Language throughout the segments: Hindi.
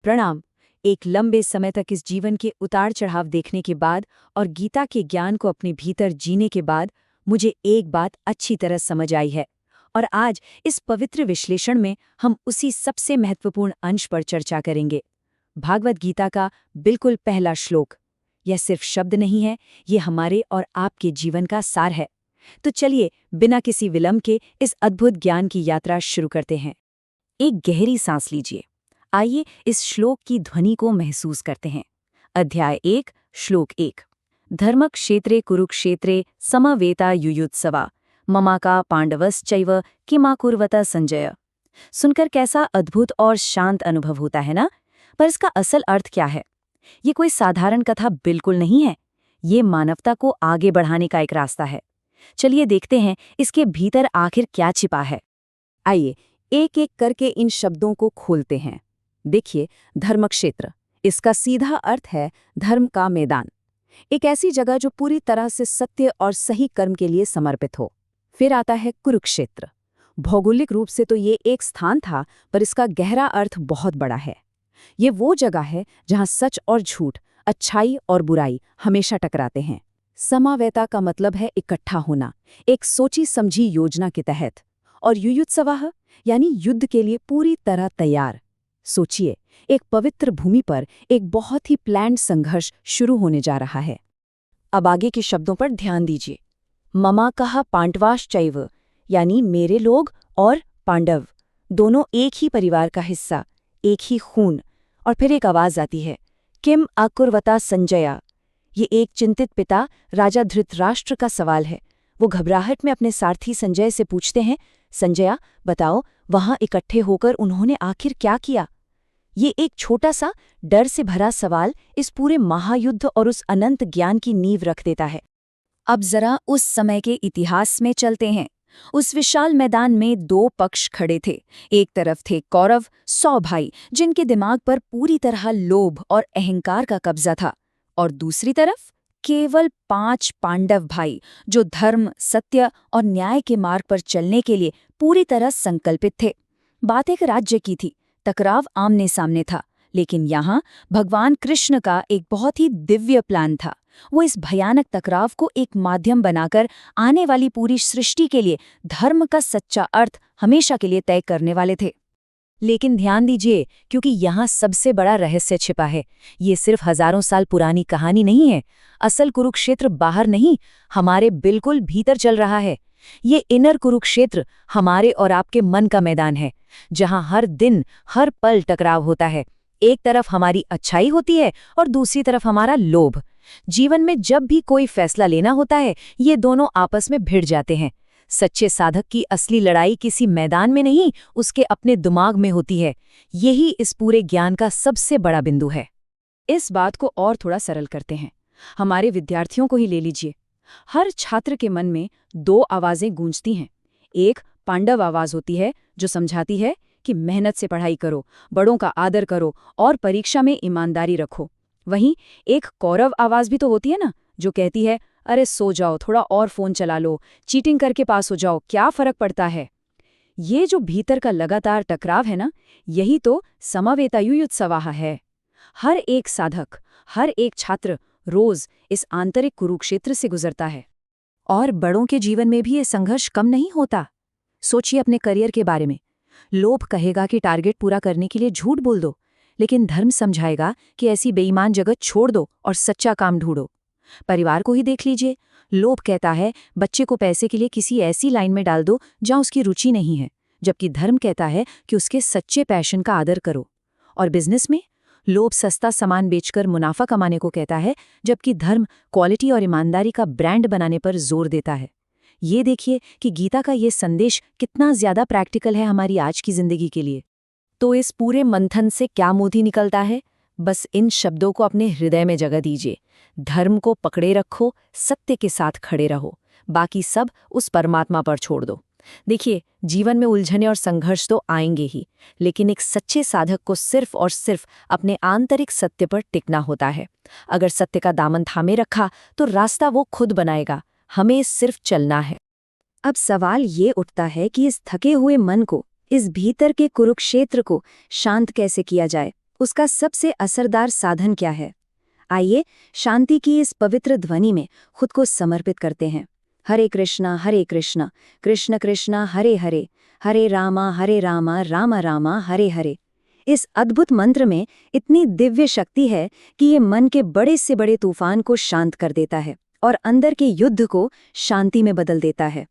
प्रणाम। एक लंबे समय तक इस जीवन के उतार चढ़ाव देखने के बाद और गीता के ज्ञान को अपने भीतर जीने के बाद मुझे एक बात अच्छी तरह समझ आई है। और आज इस पवित्र विश्लेषण में हम उसी सबसे महत्वपूर्ण अंश पर चर्चा करेंगे। भागवत गीता का बिल्कुल पहला श्लोक। यह सिर्फ शब्द नहीं है, ये हमारे और आपके जीवन का सार है। तो चलिए बिना किसी विलंब के इस अद्भुत ज्ञान की यात्रा शुरू करते हैं। एक गहरी सांस लीजिए। आइए इस श्लोक की ध्वनि को महसूस करते हैं। अध्याय 1, श्लोक 1। धर्मक्षेत्रे कुरुक्षेत्रे समवेता युयुत्सवा ममाका पांडवश्चैव किमाकुर्वत संजय। सुनकर कैसा अद्भुत और शांत अनुभव होता है ना? पर इसका असल अर्थ क्या है? ये कोई साधारण कथा बिल्कुल नहीं है। ये मानवता को आगे बढ़ाने का एक रास्ता है। चलिए देखते हैं इसके भीतर आखिर क्या छिपा है। आइए एक एक करके इन शब्दों को खोलते हैं। देखिए, धर्मक्षेत्र, इसका सीधा अर्थ है धर्म का मैदान। एक ऐसी जगह जो पूरी तरह से सत्य और सही कर्म के लिए समर्पित हो। फिर आता है कुरुक्षेत्र। भौगोलिक रूप से तो ये एक स्थान था, पर इसका गहरा अर्थ बहुत बड़ा है। ये वो जगह है जहां सच और झूठ, अच्छाई और बुराई हमेशा टकराते हैं। समावेता का मतलब है इकट्ठा होना, एक सोची समझी योजना के तहत। और युयुत्सवाह यानी युद्ध के लिए पूरी तरह तैयार। सोचिए, एक पवित्र भूमि पर एक बहुत ही प्लान्ड संघर्ष शुरू होने जा रहा है। अब आगे के शब्दों पर ध्यान दीजिए। ममा कहा पांडवाश्चैव यानी मेरे लोग और पांडव, दोनों एक ही परिवार का हिस्सा, एक ही खून। और फिर एक आवाज आती है, किम आकुर्वता संजया। ये एक चिंतित पिता राजा धृतराष्ट्र का सवाल है। वो घबराहट में अपने सारथी संजय से पूछते हैं, संजया बताओ, वहां इकट्ठे होकर उन्होंने आखिर क्या किया? ये एक छोटा सा डर से भरा सवाल इस पूरे महायुद्ध और उस अनंत ज्ञान की नींव रख देता है। अब जरा उस समय के इतिहास में चलते हैं। उस विशाल मैदान में दो पक्ष खड़े थे। एक तरफ थे कौरव, 100 भाई, जिनके दिमाग पर पूरी तरह लोभ और अहंकार का कब्जा था। और दूसरी तरफ केवल 5 पांडव भाई, जो धर्म, सत्य और न्याय के मार्ग पर चलने के लिए पूरी तरह संकल्पित थे। बात एक राज्य की थी, टकराव आमने सामने था। लेकिन यहाँ भगवान कृष्ण का एक बहुत ही दिव्य प्लान था। वो इस भयानक टकराव को एक माध्यम बनाकर आने वाली पूरी सृष्टि के लिए धर्म का सच्चा अर्थ हमेशा के लिए तय करने वाले थे। लेकिन ध्यान दीजिए, क्योंकि यहाँ सबसे बड़ा रहस्य छिपा है। ये सिर्फ हजारों साल पुरानी कहानी नहीं है। असल कुरुक्षेत्र बाहर नहीं, हमारे बिल्कुल भीतर चल रहा है। ये इनर कुरुक्षेत्र हमारे और आपके मन का मैदान है, जहाँ हर दिन, हर पल टकराव होता है। एक तरफ हमारी अच्छाई होती है और दूसरी तरफ हमारा लोभ। जीवन में जब भी कोई फैसला लेना होता है, ये दोनों आपस में भिड़ जाते हैं। सच्चे साधक की असली लड़ाई किसी मैदान में नहीं, उसके अपने दिमाग में होती है। यही इस पूरे ज्ञान का सबसे बड़ा बिंदु है। इस बात को और थोड़ा सरल करते हैं। हमारे विद्यार्थियों को ही ले लीजिए। हर छात्र के मन में 2 आवाजें गूंजती हैं। एक पांडव आवाज होती है, जो समझाती है कि मेहनत से पढ़ाई करो, बड़ों का आदर करो और परीक्षा में ईमानदारी रखो। वहीं एक कौरव आवाज भी तो होती है ना, जो कहती है, अरे सो जाओ, थोड़ा और फोन चला लो, चीटिंग करके पास हो जाओ, क्या फर्क पड़ता है? ये जो भीतर का लगातार टकराव है ना, यही तो समवेता युयुत्सवाह है। हर एक साधक, हर एक छात्र रोज इस आंतरिक कुरुक्षेत्र से गुजरता है। और बड़ों के जीवन में भी ये संघर्ष कम नहीं होता। सोचिए अपने करियर के बारे में। लोभ कहेगा कि टारगेट पूरा करने के लिए झूठ बोल दो, लेकिन धर्म समझाएगा कि ऐसी बेईमान जगत छोड़ दो और सच्चा काम ढूंढो। परिवार को ही देख लीजिए। लोभ कहता है बच्चे को पैसे के लिए किसी ऐसी लाइन में डाल दो जहां उसकी रुचि नहीं है, जबकि धर्म कहता है कि उसके सच्चे पैशन का आदर करो। और बिजनेस में लोभ सस्ता सामान बेचकर मुनाफा कमाने को कहता है, जबकि धर्म क्वालिटी और ईमानदारी का ब्रांड बनाने पर जोर देता है। ये देखिए कि गीता का ये संदेश कितना ज्यादा प्रैक्टिकल है हमारी आज की जिंदगी के लिए। तो इस पूरे मंथन से क्या मोती निकलता है? बस इन शब्दों को अपने हृदय में जगह दीजिए। धर्म को पकड़े रखो, सत्य के साथ खड़े रहो, बाकी सब उस परमात्मा पर छोड़ दो। देखिए, जीवन में उलझने और संघर्ष तो आएंगे ही, लेकिन एक सच्चे साधक को सिर्फ और सिर्फ अपने आंतरिक सत्य पर टिकना होता है। अगर सत्य का दामन थामे रखा तो रास्ता वो खुद बनाएगा, हमें सिर्फ चलना है। अब सवाल ये उठता है कि इस थके हुए मन को, इस भीतर के कुरुक्षेत्र को शांत कैसे किया जाए? उसका सबसे असरदार साधन क्या है? आइए शांति की इस पवित्र ध्वनि में खुद को समर्पित करते हैं। हरे कृष्णा कृष्ण कृष्णा हरे हरे, हरे रामा रामा रामा हरे हरे। इस अद्भुत मंत्र में इतनी दिव्य शक्ति है कि ये मन के बड़े से बड़े तूफान को शांत कर देता है और अंदर के युद्ध को शांति में बदल देता है।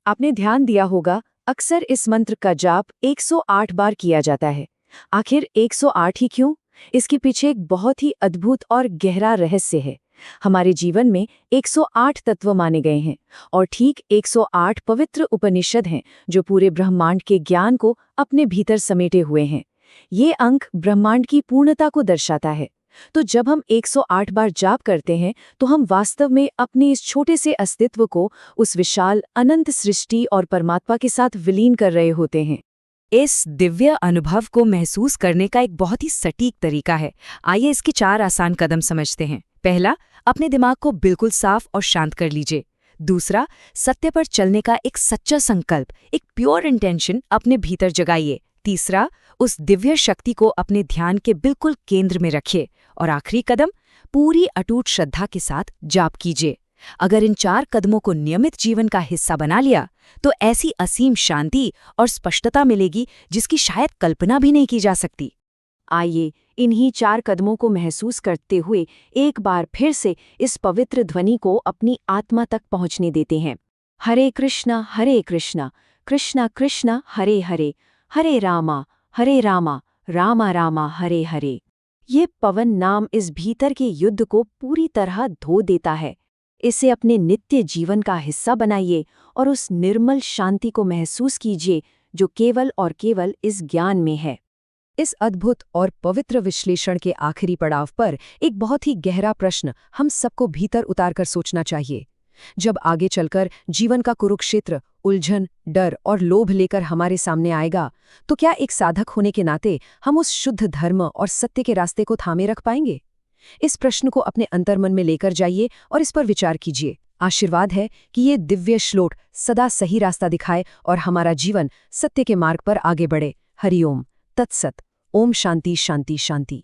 आपने ध्यान दिया होगा, अक्सर इस मंत्र का जाप 108 बार किया जाता है। आखिर 108 ही क्यों? इसके पीछे एक बहुत ही अद्भुत और गहरा रहस्य है। हमारे जीवन में 108 तत्व माने गए हैं और ठीक 108 पवित्र उपनिषद हैं जो पूरे ब्रह्मांड के ज्ञान को अपने भीतर समेटे हुए हैं। ये अंक ब्रह्मांड की पूर्णता को दर्शाता है। तो जब हम 108 बार जाप करते हैं तो हम वास्तव में अपने इस छोटे से अस्तित्व को उस विशाल अनंत सृष्टि और परमात्मा के साथ विलीन कर रहे होते हैं। इस दिव्य अनुभव को महसूस करने का एक बहुत ही सटीक तरीका है। आइए इसके 4 आसान कदम समझते हैं। पहला, अपने दिमाग को बिल्कुल साफ और शांत कर लीजिए। दूसरा, सत्य पर चलने का एक सच्चा संकल्प, एक प्योर इंटेंशन अपने भीतर जगाइए। तीसरा, उस दिव्य शक्ति को अपने ध्यान के बिल्कुल केंद्र में रखिए। और आखिरी कदम, पूरी अटूट श्रद्धा के साथ जाप कीजिए। अगर इन 4 कदमों को नियमित जीवन का हिस्सा बना लिया तो ऐसी असीम शांति और स्पष्टता मिलेगी जिसकी शायद कल्पना भी नहीं की जा सकती। आइए इन्हीं 4 कदमों को महसूस करते हुए एक बार फिर से इस पवित्र ध्वनि को अपनी आत्मा तक पहुंचने देते हैं। हरे कृष्णा कृष्णा कृष्णा हरे हरे, हरे रामा रामा रामा हरे हरे। ये पवन नाम इस भीतर के युद्ध को पूरी तरह धो देता है। इसे अपने नित्य जीवन का हिस्सा बनाइए और उस निर्मल शांति को महसूस कीजिए जो केवल और केवल इस ज्ञान में है। इस अद्भुत और पवित्र विश्लेषण के आखिरी पड़ाव पर एक बहुत ही गहरा प्रश्न हम सबको भीतर उतारकर सोचना चाहिए। जब आगे चलकर जीवन का कुरुक्षेत्र उलझन, डर और लोभ लेकर हमारे सामने आएगा, तो क्या एक साधक होने के नाते हम उस शुद्ध धर्म और सत्य के रास्ते को थामे रख पाएंगे? इस प्रश्न को अपने अंतर्मन में लेकर जाइए और इस पर विचार कीजिए। आशीर्वाद है कि ये दिव्य श्लोक सदा सही रास्ता दिखाए और हमारा जीवन सत्य के मार्ग पर आगे बढ़े। हरिओम तत्सत। ओम शांति शांति शांति।